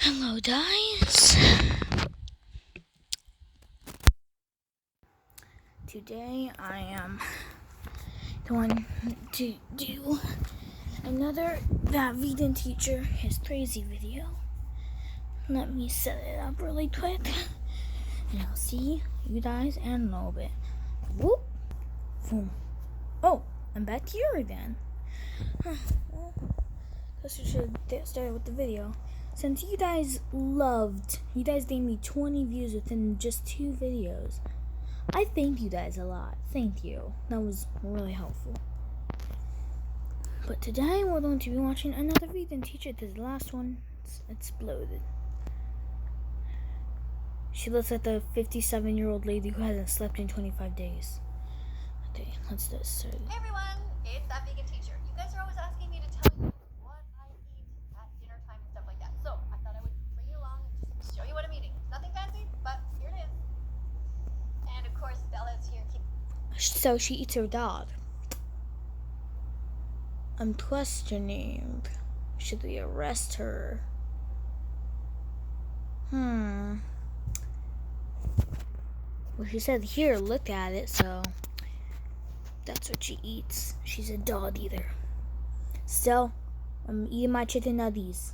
Hello, guys. Today I am going to do another That Vegan Teacher is Crazy video. Let me set it up really quick, and I'll see you guys in a little bit. Whoop! Boom. Oh, I'm back here again. Guess we should get started with the video. Since you guys gave me 20 views within just 2 videos. I thank you guys a lot. Thank you. That was really helpful. But today we're going to be watching another vegan teacher because the last one exploded. She looks like the 57-year-old lady who hasn't slept in 25 days. Okay, let's get started. Hey everyone, it's That Vegan Teacher. You guys are always asking me to tell you what I eat at dinner time and stuff like that. So I thought I would bring you along and just show you what I'm eating. Nothing fancy, but here it is. And of course, Bella's here. So she eats her dog. I'm questioning, should we arrest her? Well, she said, here, look at it, so that's what she eats. She's a dog eater. So, I'm eating my chicken nuggies.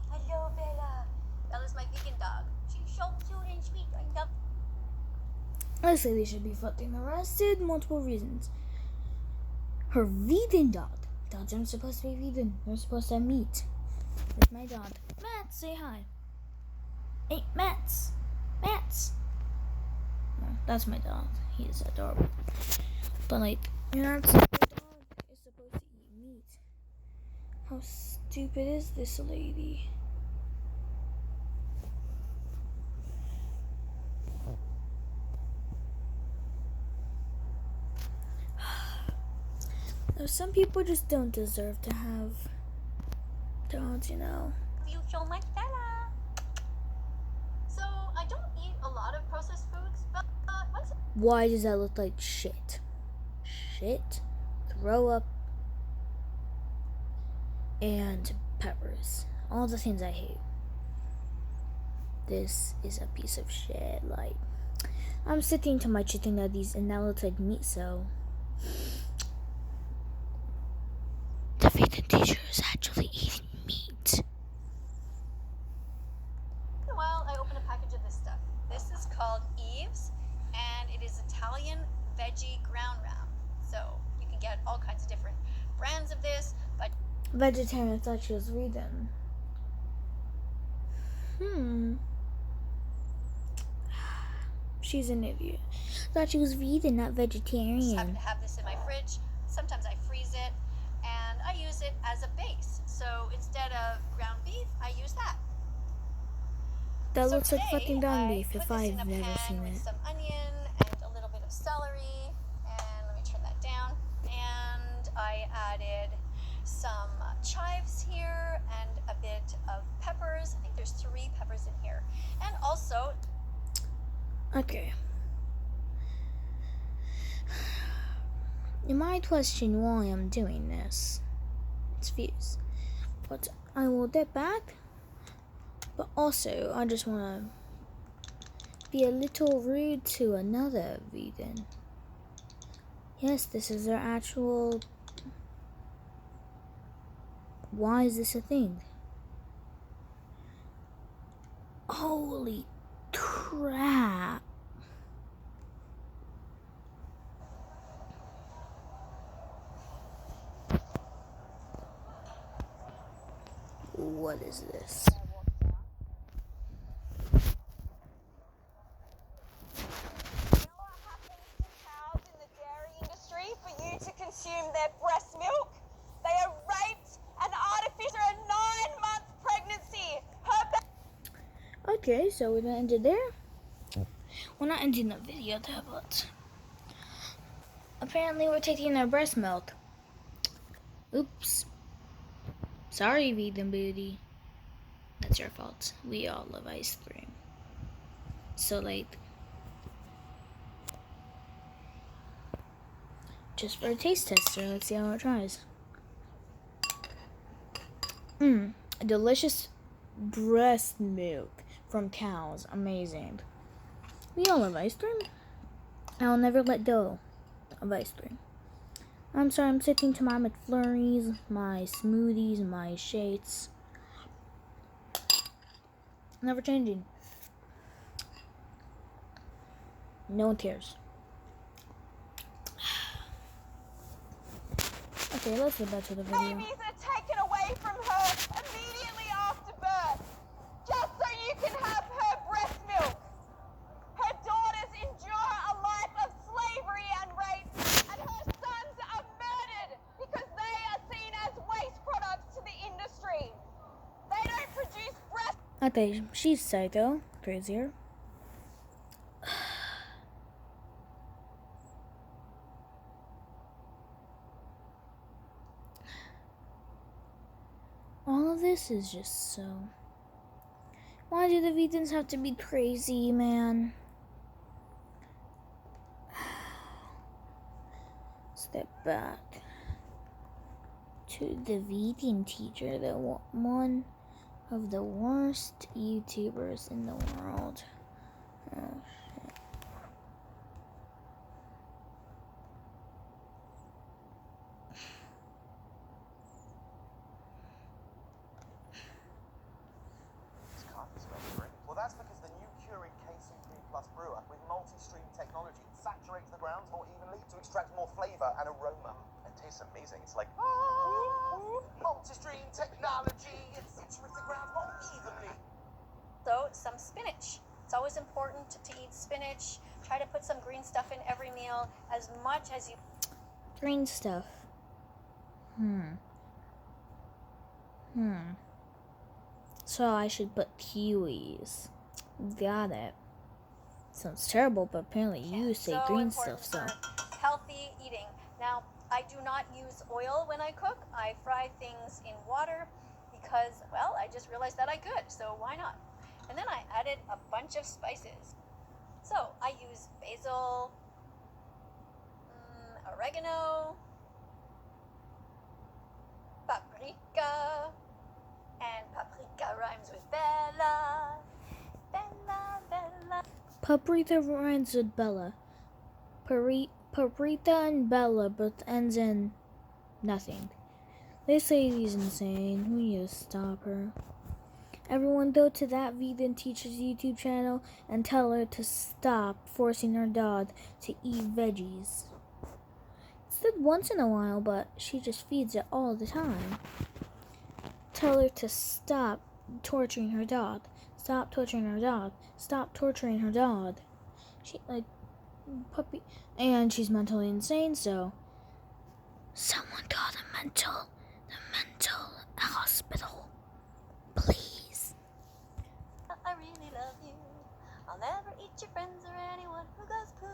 Hello, Bella. Bella's my vegan dog. She's so cute and sweet. I love. I say they should be fucking arrested. Multiple reasons. Her vegan dog. Dogs aren't supposed to be vegan. They're supposed to have meat. With my dog. Matt, say hi. Hey, Matt. No, that's my dog. He is adorable. But like, you're not supposed to. Your dog is supposed to eat meat. How stupid is this lady? Some people just don't deserve to have dogs, you know. Love you so much, Bella. So I don't eat a lot of processed foods, but once. Why does that look like shit? Shit, throw up, and peppers. All the things I hate. This is a piece of shit. Like, I'm sticking to my chicken nuggies, and that looks like meat, so. The vegan teacher is actually eating meat. Well, I opened a package of this stuff. This is called Eve's, and it is Italian veggie ground round. So you can get all kinds of different brands of this, but Vegetarian, I thought she was vegan. She's an idiot. Thought she was vegan, not I just vegetarian. happen to have this in my fridge. Sometimes I freeze it, and I use it as a base. So instead of ground beef, I use that. That So looks like today, fucking ground I beef put if this I've in a never pan seen with it. some onion and a little bit of celery, and let me turn that down. And I added some chives here and a bit of peppers. I think there's 3 peppers in here, and also. Okay. You might question why I'm doing this. It's views. But I will get back. But also, I just want to be a little rude to another vegan. Yes, this is their actual. Why is this a thing? Holy crap. What is this? Cows in the dairy industry for you to consume their breast milk. They are raped and artificial a 9-month pregnancy. Okay, so we're gonna end it there. We're not ending the video there, but apparently we're taking their breast milk. Oops. Sorry, vegan booty. That's your fault. We all love ice cream. So like, just for a taste tester, let's see how it tries. Delicious breast milk from cows. Amazing. We all love ice cream. I'll never let go of ice cream. I'm sorry, I'm sticking to my McFlurries, my smoothies, my shakes. Never changing. No one cares. Okay, let's get back to the video. Babies are taken away from her immediately after birth, just so you can have her breast milk. Her daughters endure a life of slavery and rape, and her sons are murdered because they are seen as waste products to the industry. They don't produce breast. Okay, she's psycho. Crazier. All of this is just so... Why do the vegans have to be crazy, man? Step back to the vegan teacher, the one of the worst YouTubers in the world. Oh, shit. Well, that's because the new Keurig KC3 Plus brewer with multi-stream technology saturates the grounds more evenly to extract more flavor and aroma. It tastes amazing. It's like multi-stream technology. It saturates the grounds more evenly. So, some spinach. It's always important to eat spinach. Try to put some green stuff in every meal as much as you... Green stuff. So I should put kiwis. Got it. Sounds terrible, but apparently you say So green important stuff, so. for healthy eating. Now, I do not use oil when I cook. I fry things in water because, well, I just realized that I could, so why not? And then I added a bunch of spices. So I use basil, oregano, paprika, and paprika rhymes with Bella. Bella, Bella. Paprika rhymes with Bella. Paprika and Bella both ends in nothing. They say he's insane. We need to stop her. Everyone go to that vegan teacher's YouTube channel and tell her to stop forcing her dog to eat veggies. It's good once in a while, but she just feeds it all the time. Tell her to stop torturing her dog. Stop torturing her dog. Stop torturing her dog. She, like, puppy. And she's mentally insane, so... Someone call the mental hospital. Please. I really love you. I'll never eat your friends or anyone who goes poo.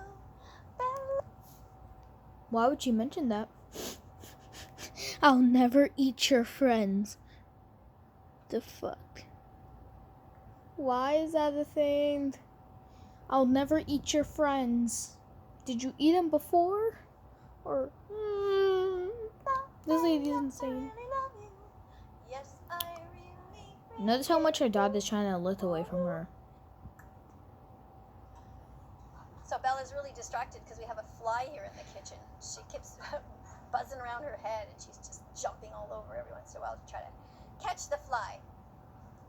Bella. Why would you mention that? I'll never eat your friends. The fuck? Why is that a thing? I'll never eat your friends. Did you eat them before? Or... This lady's insane. Yes, I really Notice how much her dog is trying to look away from her. So Bella's really distracted because we have a fly here in the kitchen. She keeps buzzing around her head and she's just jumping all over every once in a while to try to catch the fly.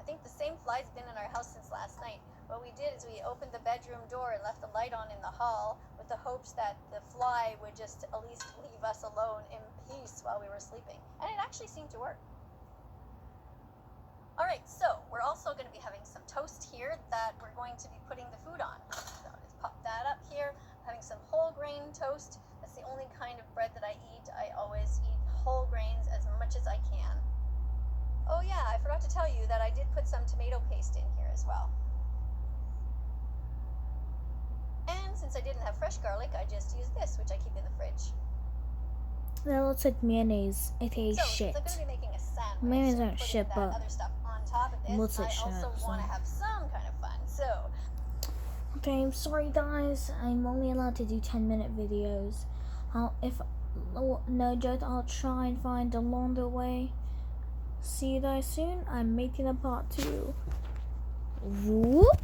I think the same fly's been in our house since last night. What we did is we opened the bedroom door and left the light on in the hall with the hopes that the fly would just at least leave us alone in peace while we were sleeping. And it actually seemed to work. All right, so we're also going to be having some toast here that we're going to be putting the food on. So let's pop that up here. I'm having some whole grain toast. That's the only kind of bread that I eat. I always eat whole grains as much as I can. Oh yeah, I forgot to tell you that I did put some tomato paste in here as well. And since I didn't have fresh garlic, I just used this, which I keep in the fridge. That looks like mayonnaise. It tastes So, shit. since I'm going to be making a sandwich, Mayonnaise and aren't putting shit, that but other stuff on top of this, looks like I shit, also want to so. have some kind of fun. So, Okay, I'm sorry guys. I'm only allowed to do 10-minute videos. No joke, I'll try and find a longer way. See you guys soon. I'm making a part 2. Whoop.